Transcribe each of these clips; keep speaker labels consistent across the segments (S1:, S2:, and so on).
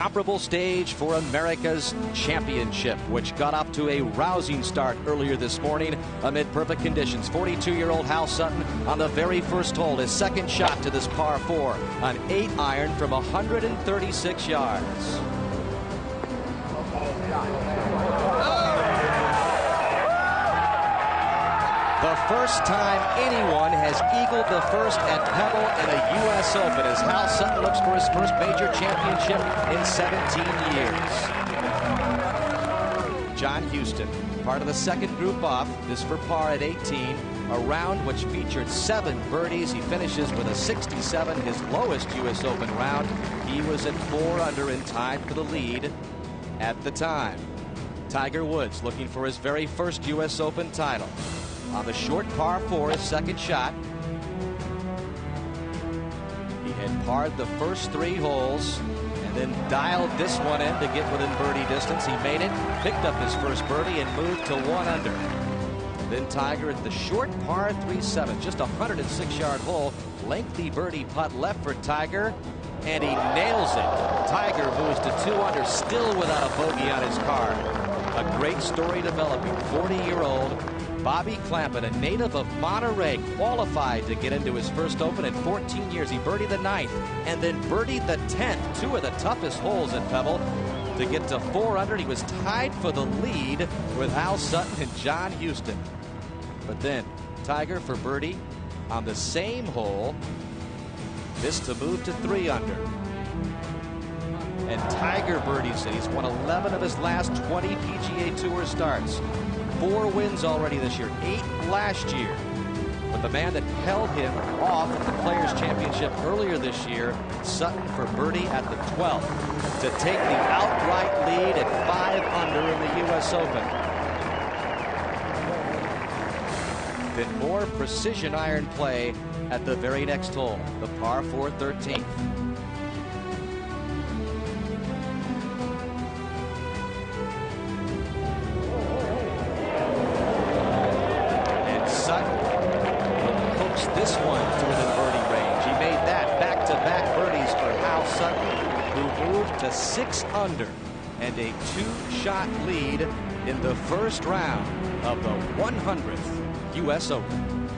S1: Comparable stage for America's championship, which got off to a rousing start earlier this morning amid perfect conditions. 42-year-old Hal Sutton on the very first hole, his second shot to this par 4, an 8-iron from 136 yards. The first time anyone has eagled the first at Pebble in a U.S. Open as Hal Sutton looks for his first major championship in 17 years. John Houston, part of the second group off, this for par at 18. A round which featured 7 birdies. He finishes with a 67, his lowest U.S. Open round. He was at 4 under and tied for the lead at the time. Tiger Woods looking for his very first U.S. Open title. On the short par 4, his second shot. He had parred the first 3 holes and then dialed this one in to get within birdie distance. He made it, picked up his first birdie and moved to 1 under. Then Tiger at the short par 3-7, just a 106-yard hole, lengthy birdie putt left for Tiger, and he nails it. Tiger moves to 2 under, still without a bogey on his card. A great story developing. 40-year-old Bobby Clampett, a native of Monterey, qualified to get into his first Open in 14 years. He birdied the 9th and then birdied the 10th, 2 of the toughest holes at Pebble, to get to 4 under. He was tied for the lead with Hal Sutton and John Houston. But then Tiger for birdie on the same hole, this to move to 3 under. And Tiger birdies it. He's won 11 of his last 20 PGA Tour starts. 4 wins already this year, 8 last year. But the man that held him off at the Players' Championship earlier this year, Sutton for birdie at the 12th to take the outright lead at 5 under in the U.S. Open. Then more precision iron play at the very next hole, the par 4 13th. This one to within birdie range. He made that back-to-back birdies for Hal Sutton, who moved to 6 under and a 2-shot lead in the first round of the 100th U.S. Open.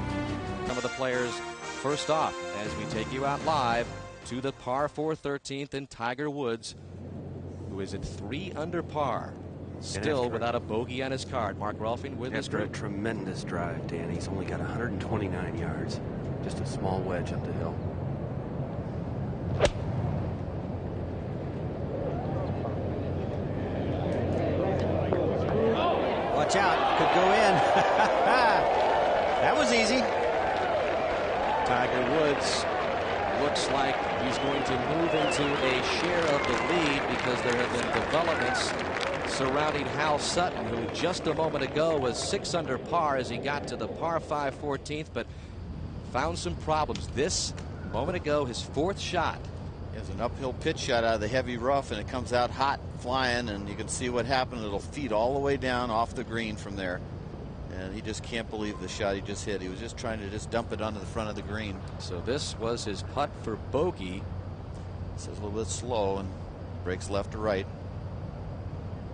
S1: Some of the players first off as we take you out live to the par 4 13th, and Tiger Woods, who is at 3 under par. Still without a bogey on his card. Mark Rolfing with his group.
S2: After a tremendous drive, Dan, he's only got 129 yards. Just a small wedge up the hill.
S3: Watch out, could go in. That was easy.
S1: Tiger Woods looks like he's going to move into a share of the lead because there have been developments surrounding Hal Sutton, who just a moment ago was 6 under par as he got to the par 5 14th, but found some problems. This moment ago, his 4th shot.
S4: It was an uphill pitch shot out of the heavy rough, and it comes out hot flying, and you can see what happened. It'll feed all the way down off the green from there, and he just can't believe the shot he just hit. He was just trying to just dump it onto the front of the green.
S1: So this was his putt for bogey.
S4: This is a little bit slow and breaks left to right.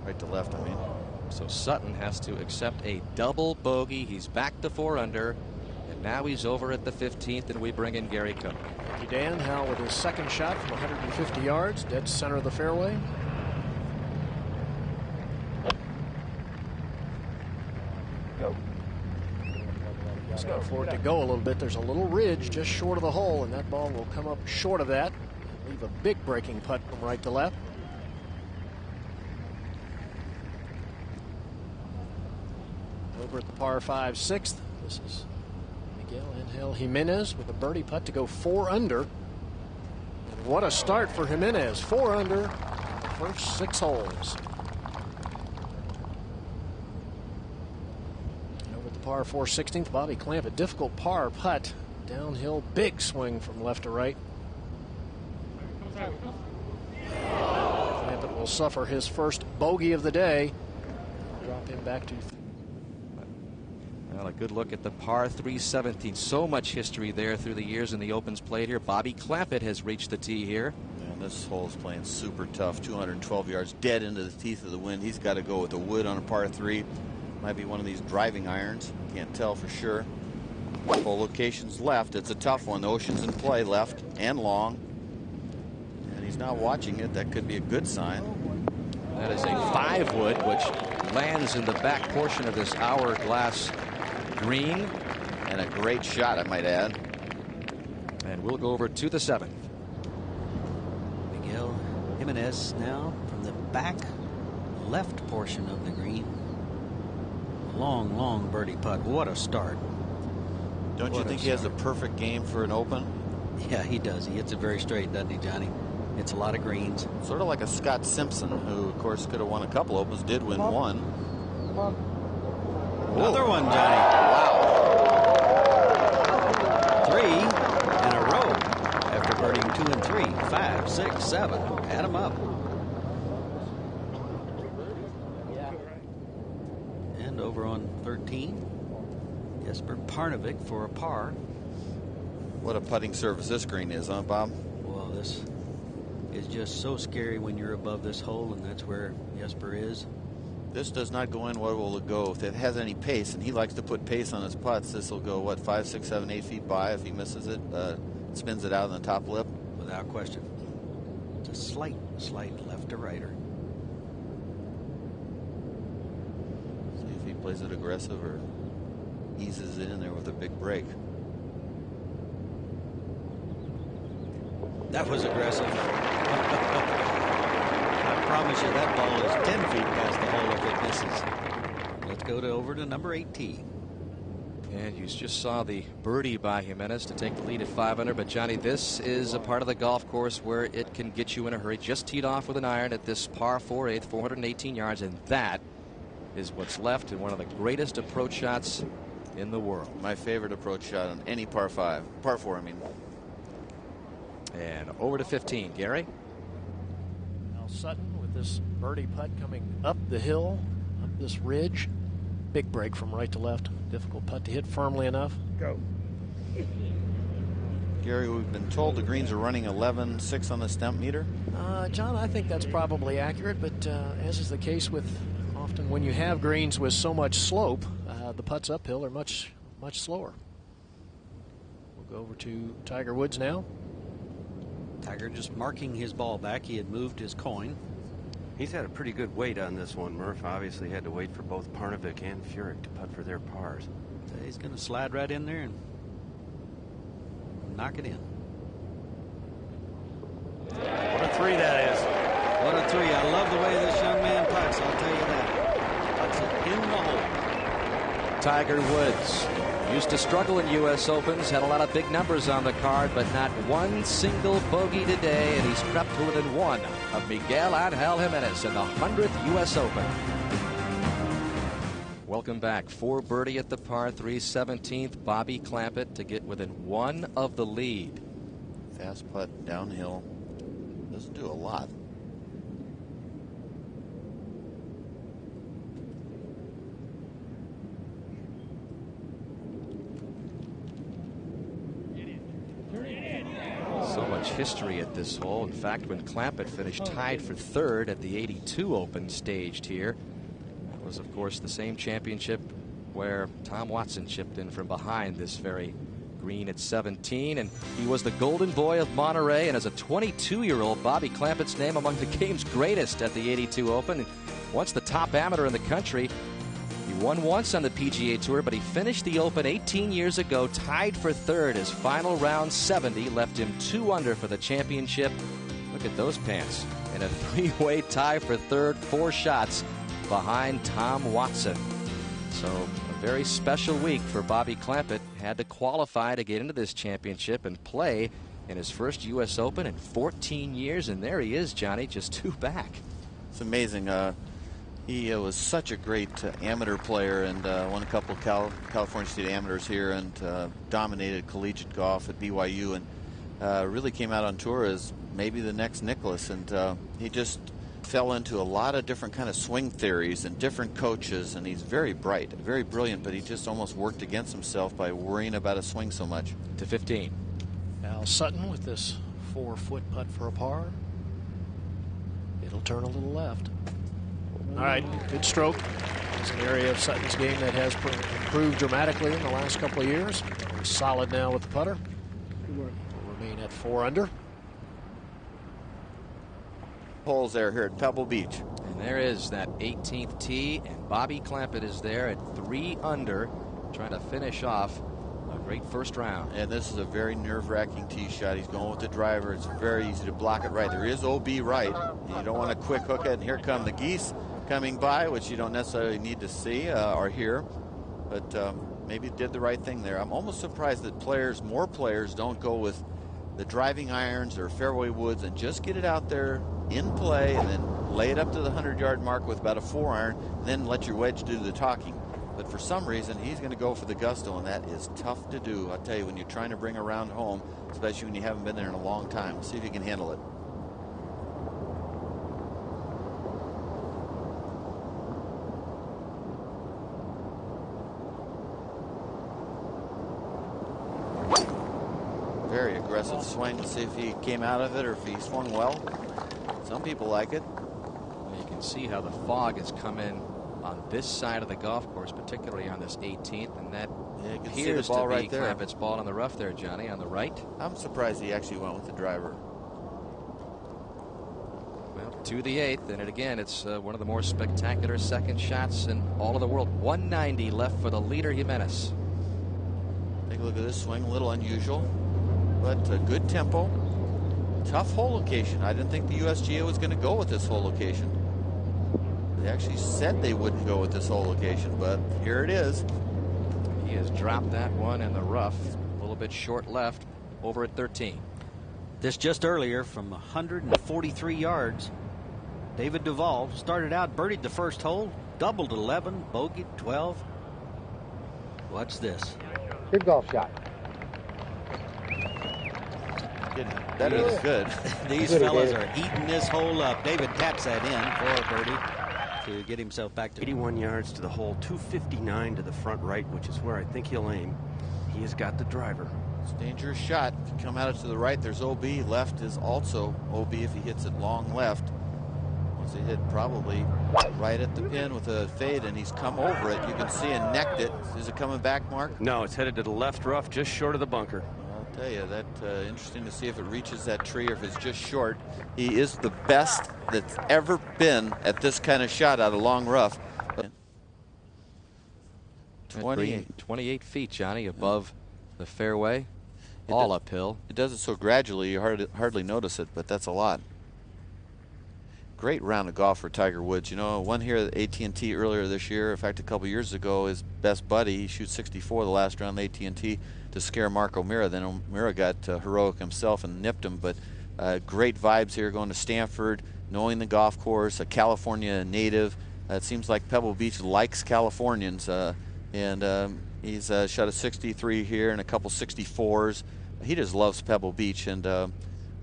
S4: Right to left, I mean.
S1: So Sutton has to accept a double bogey. He's back to 4 under, and now he's over at the 15th, and we bring in Gary Cook.
S5: Thank you, Dan. Hal with his second shot from 150 yards, dead center of the fairway.
S2: Go.
S5: Just got for it to go a little bit. There's a little ridge just short of the hole, and that ball will come up short of that. Leave a big breaking putt from right to left. Over at the par 5 6th, this is Miguel Angel Jimenez with a birdie putt to go 4 under. And what a start for Jimenez. 4 under the first 6 holes. And over at the par 4 16th, Bobby Clampett, a difficult par putt. Downhill, big swing from left to right. Clampett will suffer his first bogey of the day. Drop him back to
S1: Well, a good look at the par 317. So much history there through the years in the Opens played here. Bobby Clampett has reached the tee here.
S4: And And this hole's playing super tough. 212 yards, dead into the teeth of the wind. He's got to go with a wood on a par 3. Might be one of these driving irons. Can't tell for sure. Full locations left. It's a tough one. The ocean's in play, left and long. And he's not watching it. That could be a good sign.
S1: That is a 5-wood, which lands in the back portion of this hourglass green.
S4: And a great shot, I might add.
S1: And we'll go over to the 7th.
S3: Miguel Jimenez now from the back left portion of the green. Long, long birdie putt. What a start.
S4: Don't you think he has a perfect game for an Open?
S3: Yeah, he does. He hits it very straight, doesn't he, Johnny? It's a lot of greens.
S4: Sort of like a Scott Simpson, who, of course, could have won a couple Opens, did win one.
S3: Another one, Johnny.
S4: Wow.
S3: 3 in a row after birding 2 and 3. 5, 6, 7. Add them up. And over on 13, Jesper Parnevik for a par.
S4: What a putting surface this green is, huh, Bob?
S3: Well, this is just so scary when you're above this hole, and that's where Jesper is.
S4: This does not go in. What will it go? If it has any pace, and he likes to put pace on his putts, this will go, what, 5, 6, 7, 8 feet by. If he misses it, spins it out on the top lip.
S3: Without question. It's a slight left to righter.
S4: See if he plays it aggressive or eases it in there with a big break.
S3: That was aggressive. I promise you that ball is 10 feet past the hole if it misses. Let's go over to number 18.
S1: And you just saw the birdie by Jimenez to take the lead at 5 under. But Johnny, this is a part of the golf course where it can get you in a hurry. Just teed off with an iron at this par 4/8, 418 yards, and that is what's left in one of the greatest approach shots in the world.
S4: My favorite approach shot on any par 4, I mean.
S1: And over to 15, Gary.
S5: Al Sutton with this birdie putt coming up the hill, up this ridge. Big break from right to left. Difficult putt to hit firmly enough.
S6: Go.
S4: Gary, we've been told the greens are running 11.6 on the stump meter.
S5: John, I think that's probably accurate, but as is the case with often when you have greens with so much slope, the putts uphill are much slower. We'll go over to Tiger Woods now.
S3: Tiger just marking his ball back. He had moved his coin.
S2: He's had a pretty good wait on this one. Murph obviously had to wait for both Parnevik and Furyk to putt for their pars.
S3: So he's going to slide right in there and knock it in.
S6: What a 3 that is.
S3: What a 3. I love the way this young man putts, I'll tell you that. Puts it in the hole.
S1: Tiger Woods used to struggle in U.S. Opens, had a lot of big numbers on the card, but not one single bogey today, and he's crept to within 1 of Miguel Angel Jimenez in the 100th U.S. Open. Welcome back. 4 birdie at the par 3, 17th. Bobby Clampett to get within 1 of the lead.
S4: Fast putt downhill. Doesn't do a lot.
S1: So much history at this hole. In fact, when Clampett finished tied for 3rd at the 82 Open staged here, that was, of course, the same championship where Tom Watson chipped in from behind this very green at 17, and he was the golden boy of Monterey. And as a 22-year-old, Bobby Clampett's name among the game's greatest at the 82 Open. Once the top amateur in the country. He won once on the PGA Tour, but he finished the Open 18 years ago, tied for 3rd. His final round 70 left him 2 under for the championship. Look at those pants. In a 3-way tie for 3rd, 4 shots behind Tom Watson. So a very special week for Bobby Clampett. Had to qualify to get into this championship and play in his first U.S. Open in 14 years. And there he is, Johnny, just 2 back.
S4: It's amazing. He was such a great amateur player and won a couple of California State amateurs here and dominated collegiate golf at BYU and really came out on tour as maybe the next Nicklaus. And he just fell into a lot of different kind of swing theories and different coaches, and he's very bright, very brilliant, but he just almost worked against himself by worrying about a swing so much.
S1: To 15.
S5: Al Sutton with this 4-foot putt for a par. It'll turn a little left. All right, good stroke. It's an area of Sutton's game that has improved dramatically in the last couple of years. He's solid now with the putter. Will remain at 4 under.
S4: Holes there here at Pebble Beach.
S1: And there is that 18th tee, and Bobby Clampett is there at 3 under, trying to finish off a great first round.
S4: And this is a very nerve-wracking tee shot. He's going with the driver. It's very easy to block it right. There is OB right. You don't want to quick hook it. And here come the geese coming by, which you don't necessarily need to see or hear. But maybe did the right thing there. I'm almost surprised that more players don't go with the driving irons or fairway woods and just get it out there in play and then lay it up to the 100-yard mark with about a 4-iron, then let your wedge do the talking. But for some reason, he's going to go for the gusto, and that is tough to do. I'll tell you, when you're trying to bring a round home, especially when you haven't been there in a long time. See if you can handle it. Very aggressive swing. See if he came out of it or if he swung well. Some people like it.
S1: Well, you can see how the fog has come in on this side of the golf course, particularly on this 18th, and that appears to be
S4: right there.
S1: Clampett's ball on the rough there, Johnny, on the right.
S4: I'm surprised he actually went with the driver.
S1: Well, to the 8th, and it's one of the more spectacular second shots in all of the world. 190 left for the leader, Jimenez.
S4: Take a look at this swing, a little unusual, but a good tempo. Tough hole location. I didn't think the USGA was going to go with this hole location. They actually said they wouldn't go with this hole location, but here it is.
S1: He has dropped that one in the rough. A little bit short left, over at 13.
S3: This just earlier from 143 yards. David Duval started out, birdied the first hole, doubled 11, bogeyed 12. Watch this.
S7: Good golf shot.
S4: That is good.
S3: These fellas are eating this hole up. David taps that in for a birdie to get himself back to
S2: 81 yards to the hole, 259 to the front right, which is where I think he'll aim. He has got the driver.
S4: It's a dangerous shot. If you come at it to the right, there's OB. Left is also OB if he hits it long left. Once he hit probably right at the pin with a fade, and he's come over it. You can see and necked it. Is it coming back, Mark?
S2: No, it's headed to the left rough, just short of the bunker.
S4: I'll tell you, that's interesting to see if it reaches that tree or if it's just short. He is the best that's ever been at this kind of shot out of long rough.
S1: 28 feet, Johnny, above the fairway. All uphill.
S4: It does it so gradually you hardly notice it, but that's a lot. Great round of golf for Tiger Woods. You know, one here at AT&T earlier this year. In fact, a couple years ago, his best buddy, he shoots 64 the last round of AT&T to scare Mark O'Meara. Then O'Meara got heroic himself and nipped him. But great vibes here going to Stanford, knowing the golf course, a California native. It seems like Pebble Beach likes Californians. He's shot a 63 here and a couple 64s. He just loves Pebble Beach. And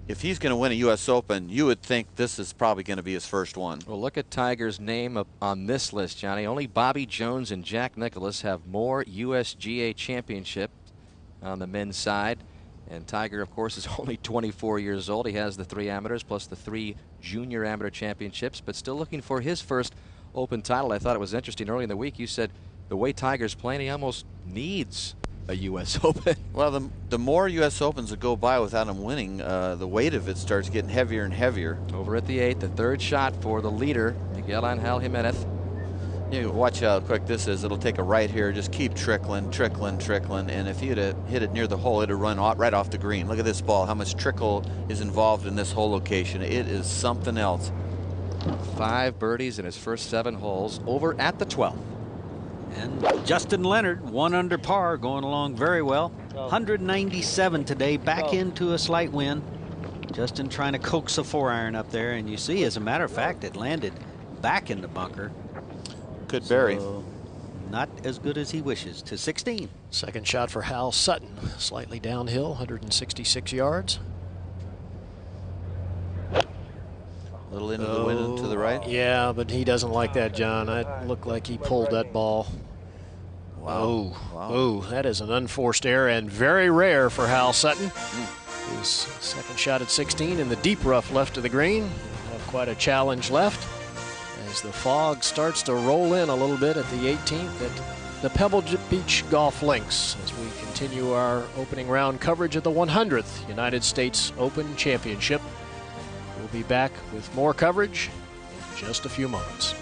S4: if he's going to win a U.S. Open, you would think this is probably going to be his first one.
S1: Well, look at Tiger's name up on this list, Johnny. Only Bobby Jones and Jack Nicklaus have more USGA championships on the men's side. And Tiger, of course, is only 24 years old. He has the 3 amateurs plus the 3 junior amateur championships, but still looking for his first Open title. I thought it was interesting early in the week. You said the way Tiger's playing, he almost needs a U.S. Open.
S4: Well, the more U.S. Opens that go by without him winning, the weight of it starts getting heavier and heavier.
S1: Over at the 8th, the 3rd shot for the leader, Miguel Angel Jimenez.
S4: You watch how quick this is. It'll take a right here. Just keep trickling, trickling, trickling. And if he'd have hit it near the hole, it'd run right off the green. Look at this ball, how much trickle is involved in this hole location. It is something else.
S1: 5 birdies in his first 7 holes, over at the 12th.
S3: And Justin Leonard, 1 under par, going along very well. 197 today, back into a slight wind. Justin trying to coax a 4-iron up there, and you see, as a matter of fact, it landed back in the bunker.
S4: Good bury.
S3: So, not as good as he wishes. To 16.
S5: Second shot for Hal Sutton, slightly downhill, 166 yards.
S4: A little into the wind and to the right.
S5: Yeah, but he doesn't like that, John. It looked like he pulled that ball.
S4: Wow.
S5: Oh, that is an unforced error and very rare for Hal Sutton. His second shot at 16 in the deep rough left of the green. Of quite a challenge left as the fog starts to roll in a little bit at the 18th at the Pebble Beach Golf Links as we continue our opening round coverage of the 100th United States Open Championship. We'll be back with more coverage in just a few moments.